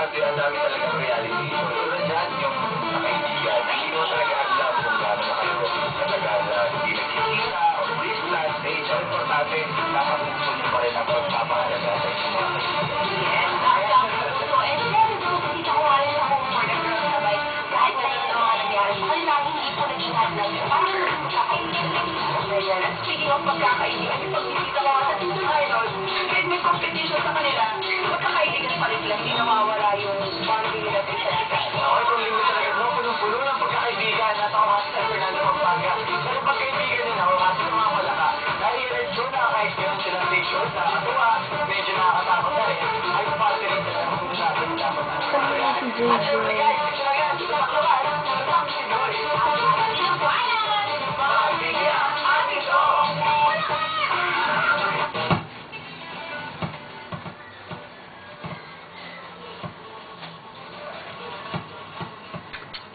importante, ang dami talagang reality. Tulad dyan, yung kaibigan, hindi mo talaga alam kung gaano na kayo talaga na hindi nagkikita o this last stage. Ang importante, nakapuso niyo pa rin ang pagpapahalaga sa inyong mga kaibigan. Yes, nakakapuso. And then, dito ko nga rin ako for the girls sabay, kahit na yun ang mga nangyari, kanila hindi po naging hadlang. Parang naging magkakaibigan. And speaking of magkakaibigan, yung pagbisita ko sa Season Idol, kahit may competition sa kanila, magkakaibigan pa rin sila, hindi nawawala yung bonding nila sa isa't isa. Okay, kung hindi talaga mo, punong-puno ng pagkakaibigan at ako kasi sa Fernando Pampanga. Pero pagkaibigan din ako kasi sumamalaka. Dahil rin doon nakaka-experience silang station sa katuwa, medyo nakakatakot na rin. Ay, parte rin sa kung natin dapat na. At syempre guys, ito lang yan, sa Baklawan, sa Pinoy. Magbigyan at ito.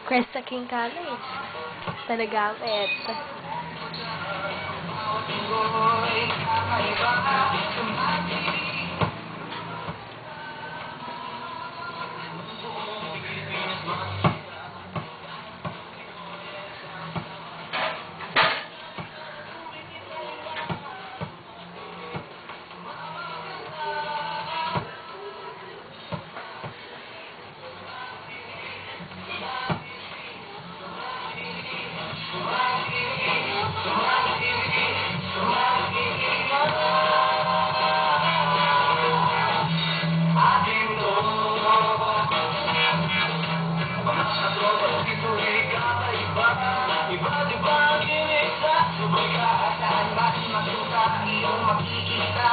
Cresta King College. Tanagamit. Subay ka at saan mas matuta iyong makikita.